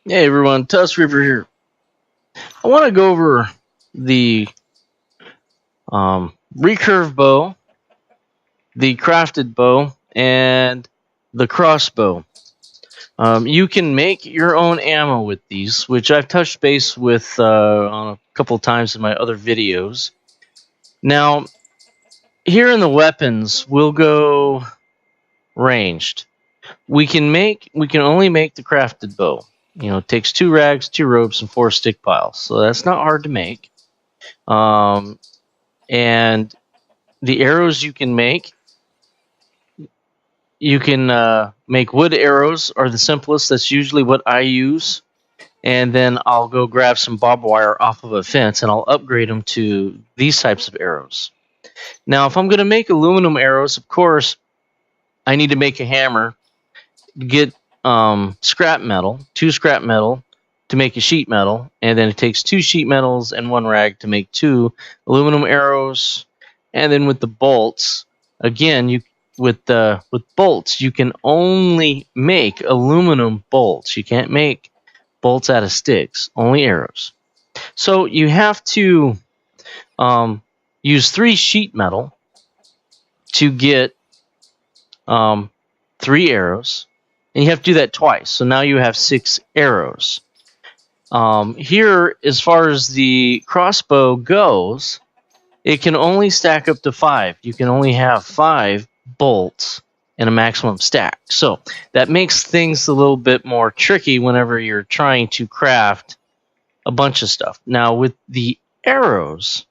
Hey everyone, Tusk Reaper here. I want to go over the recurve bow, the crafted bow, and the crossbow. You can make your own ammo with these, which I've touched base with on a couple times in my other videos. Now, here in the weapons, we'll go ranged. We can only make the crafted bow. You know, it takes 2 rags, 2 ropes, and 4 stick piles, so that's not hard to make. And the arrows you can make make wood arrows are the simplest. That's usually what I use. And then I'll go grab some barbed wire off of a fence and I'll upgrade them to these types of arrows. Now, if I'm going to make aluminum arrows, of course, I need to make a hammer, get scrap metal, 2 scrap metal to make a sheet metal, and then it takes 2 sheet metals and 1 rag to make 2 aluminum arrows. And then with the bolts, again, with bolts, you can only make aluminum bolts. You can't make bolts out of sticks, only arrows. So you have to use 3 sheet metal to get 3 arrows, and you have to do that twice. So now you have 6 arrows. Here, as far as the crossbow goes, it can only stack up to 5. You can only have 5 bolts in a maximum stack. So that makes things a little bit more tricky whenever you're trying to craft a bunch of stuff. Now with the arrows,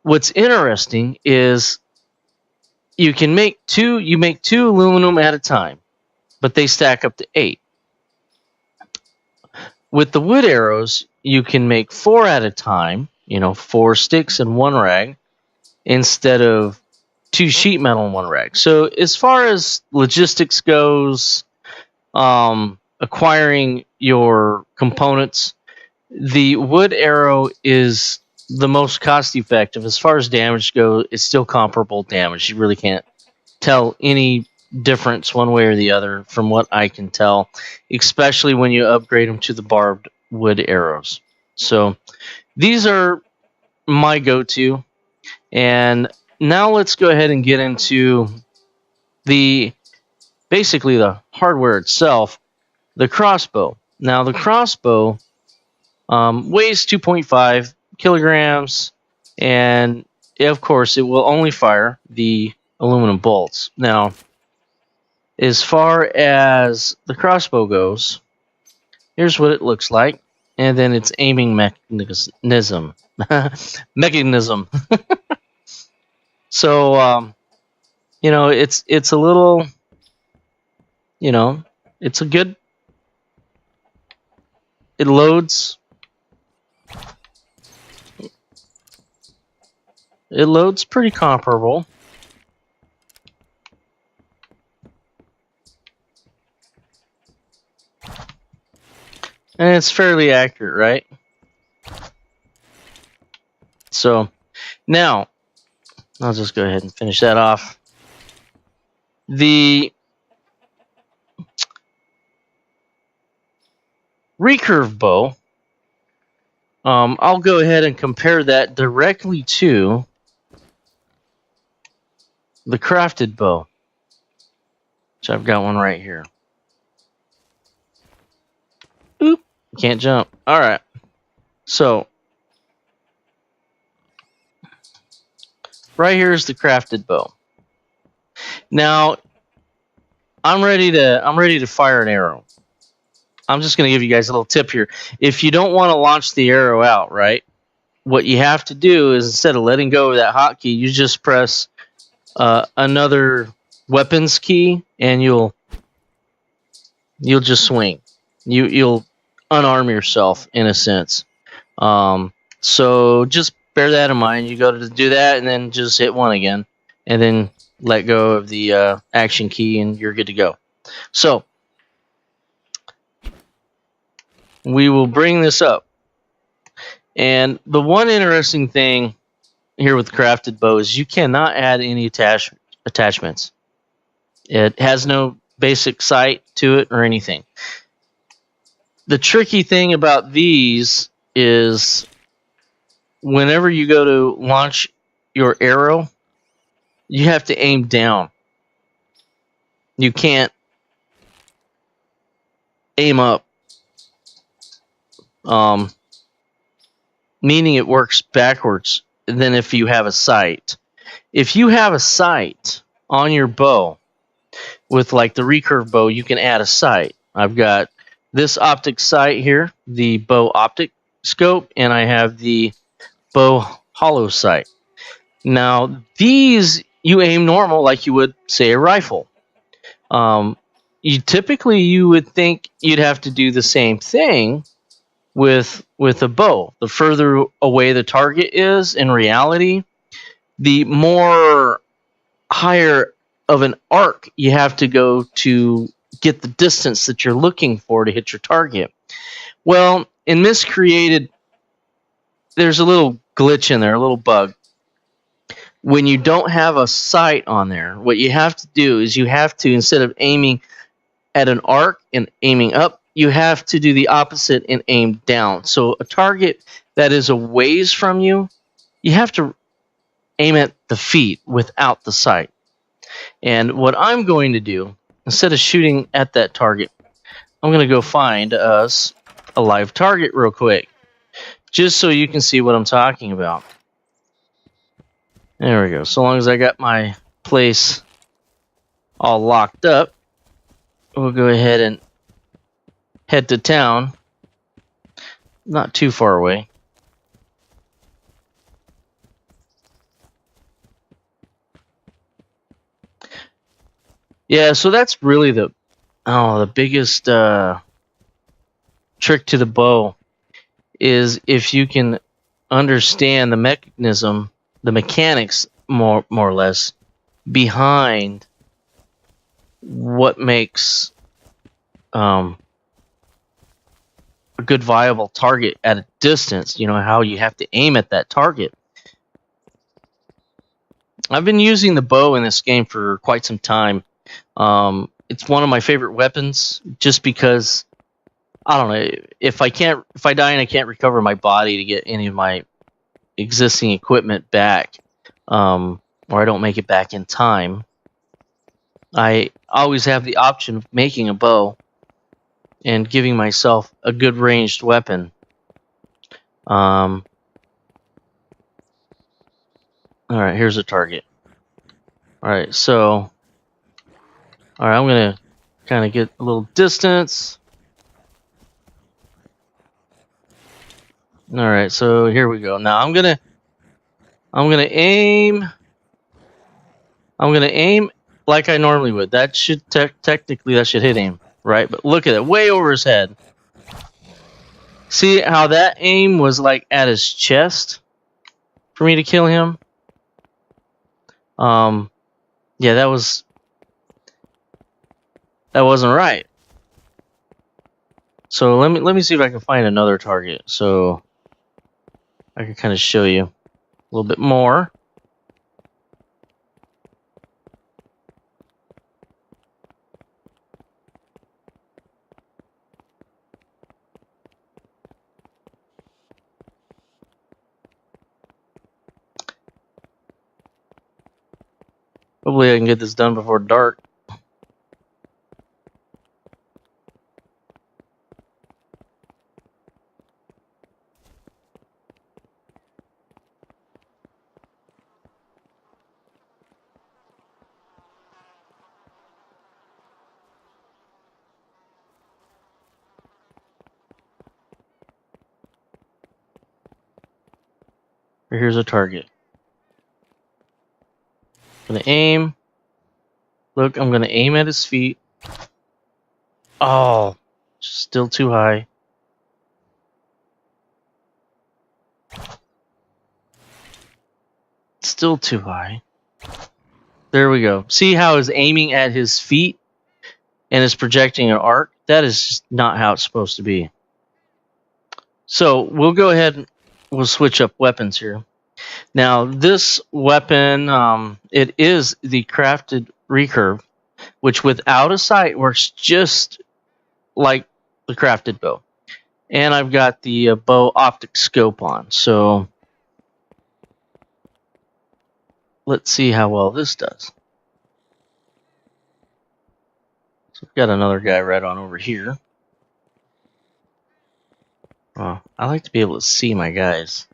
what's interesting is you make 2 aluminum at a time, but they stack up to 8. With the wood arrows, you can make 4 at a time, 4 sticks and 1 rag, instead of 2 sheet metal and 1 rag. So as far as logistics goes, acquiring your components, the wood arrow is the most cost effective. As far as damage goes, it's still comparable damage. You really can't tell any difference one way or the other from what I can tell, especially when you upgrade them to the barbed wood arrows. So these are my go-to. And now let's go ahead and get into basically the hardware itself, the crossbow. Now the crossbow weighs 2.5 kilograms, and of course it will only fire the aluminum bolts. Now, as far as the crossbow goes, here's what it looks like, and then its aiming mechanism. So, it's a little, it's a good. It loads. It loads pretty comparable. And it's fairly accurate, right? So, now, I'll just go ahead and finish that off. The recurve bow, I'll go ahead and compare that directly to the crafted bow, which I've got one right here. Oop, can't jump. All right. So, right here is the crafted bow. Now, I'm ready to fire an arrow. I'm just going to give you guys a little tip here. If you don't want to launch the arrow out, right, what you have to do is, instead of letting go of that hotkey, you just press another weapons key, and you'll just swing. You'll unarm yourself in a sense. So just bear that in mind. You go to do that, and then just hit 1 again, and then let go of the action key, and you're good to go. So we will bring this up. And the one interesting thing here with the crafted bow is you cannot add any attachments. It has no basic sight to it or anything. The tricky thing about these is whenever you go to launch your arrow, you have to aim down. You can't aim up. Meaning it works backwards than if you have a sight. If you have a sight on your bow, with like the recurve bow, you can add a sight. I've got this optic sight here, the Bow Optic Scope, and I have the Bow Holo Sight. Now, these you aim normal like you would, say, a rifle. You would think you'd have to do the same thing with a bow. The further away the target is in reality, the more higher of an arc you have to go to get the distance that you're looking for to hit your target. Well, in Miscreated, there's a little glitch in there, a little bug. When you don't have a sight on there, what you have to do is you have to, instead of aiming at an arc and aiming up, you have to do the opposite and aim down. So a target that is a ways from you, you have to aim at the feet without the sight. And what I'm going to do, instead of shooting at that target, I'm going to go find us a live target real quick, just so you can see what I'm talking about. There we go. So long as I got my place all locked up, we'll go ahead and head to town. Not too far away. Yeah, so that's really the biggest trick to the bow is if you can understand the mechanism, the mechanics more or less behind what makes a good viable target at a distance. You know, how you have to aim at that target. I've been using the bow in this game for quite some time. It's one of my favorite weapons, just because I don't know, if I die and I can't recover my body to get any of my existing equipment back, or I don't make it back in time, I always have the option of making a bow and giving myself a good ranged weapon. All right, here's a target. All right, so I'm gonna kind of get a little distance. All right, so here we go. Now I'm gonna aim. I'm gonna aim like I normally would. That should technically that should hit him, right? But look at it, way over his head. See how that aim was like at his chest for me to kill him? Yeah, that wasn't right. So let me see if I can find another target, so I can kind of show you a little bit more. Hopefully I can get this done before dark. Here's a target. I'm gonna aim. Look, I'm gonna aim at his feet. Oh, still too high. Still too high. There we go. See how it's aiming at his feet and is projecting an arc? That is just not how it's supposed to be. So we'll go ahead and we'll switch up weapons here. Now this weapon, it is the crafted recurve, which without a sight works just like the crafted bow. And I've got the Bow Optic Scope on. So let's see how well this does. So we've got another guy right on over here. Oh, I like to be able to see my guys.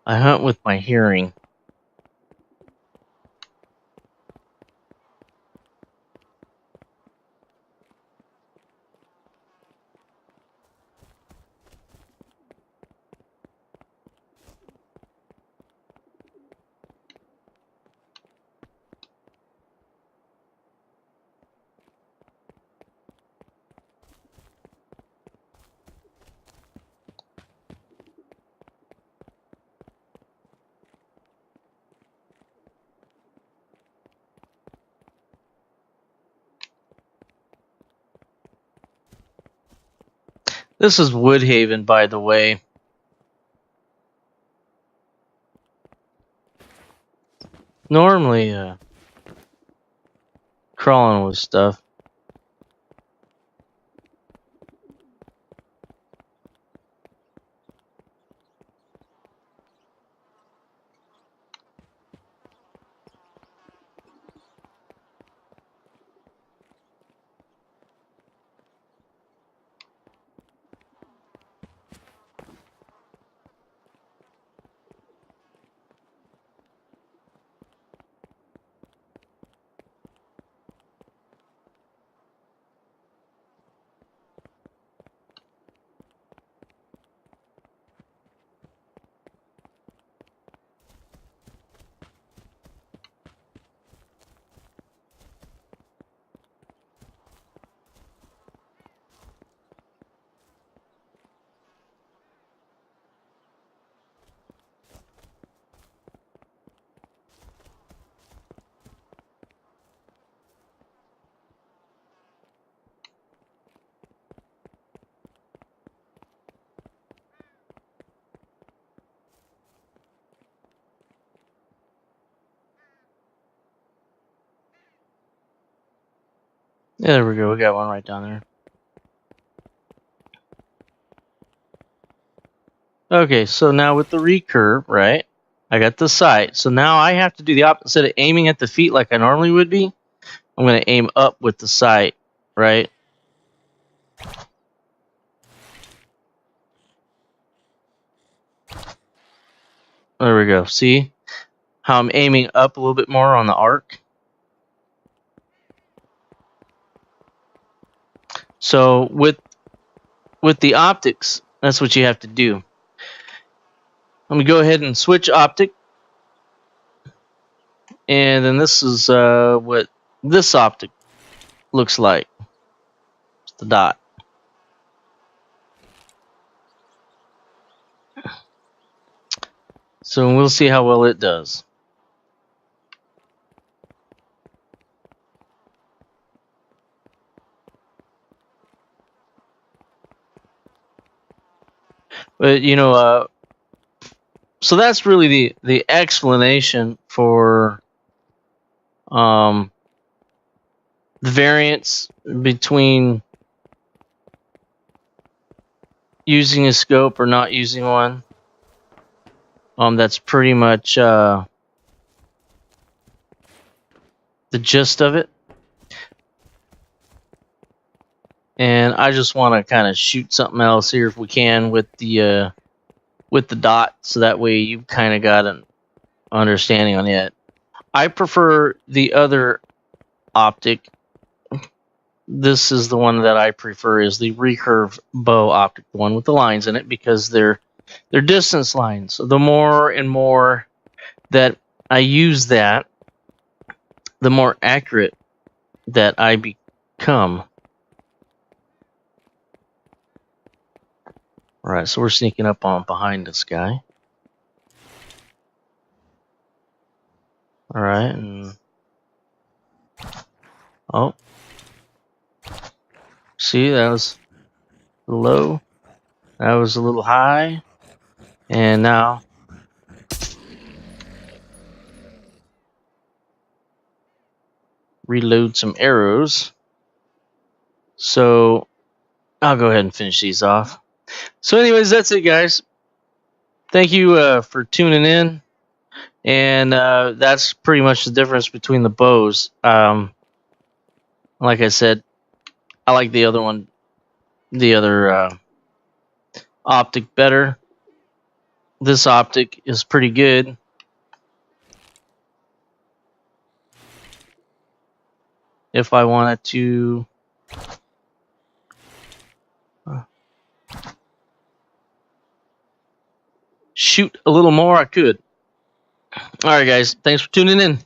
I hunt with my hearing. This is Woodhaven, by the way. Normally, crawling with stuff. Yeah, there we go. We got one right down there. Okay, so now with the recurve, right? I got the sight. So now I have to do the opposite. Instead of aiming at the feet like I normally would be, I'm going to aim up with the sight, right? There we go. See how I'm aiming up a little bit more on the arc? So with the optics, that's what you have to do. Let me go ahead and switch optic. And then this is what this optic looks like. It's the dot. So we'll see how well it does. But you know, so that's really the explanation for the variance between using a scope or not using one. That's pretty much the gist of it. And I just want to kind of shoot something else here if we can with the dot, so that way you've kind of got an understanding on it. I prefer the other optic. This is the one that I prefer, is the Recurve Bow optic, the one with the lines in it, because they're distance lines. So the more and more that I use that, the more accurate that I become. All right, so we're sneaking up on behind this guy. All right, and oh, see, that was low. That was a little high. And now reload some arrows. So I'll go ahead and finish these off. So anyways, that's it, guys. Thank you for tuning in. And that's pretty much the difference between the bows. Like I said, I like the other one, the other optic better. This optic is pretty good. If I wanted to shoot a little more, I could. All right, guys. Thanks for tuning in.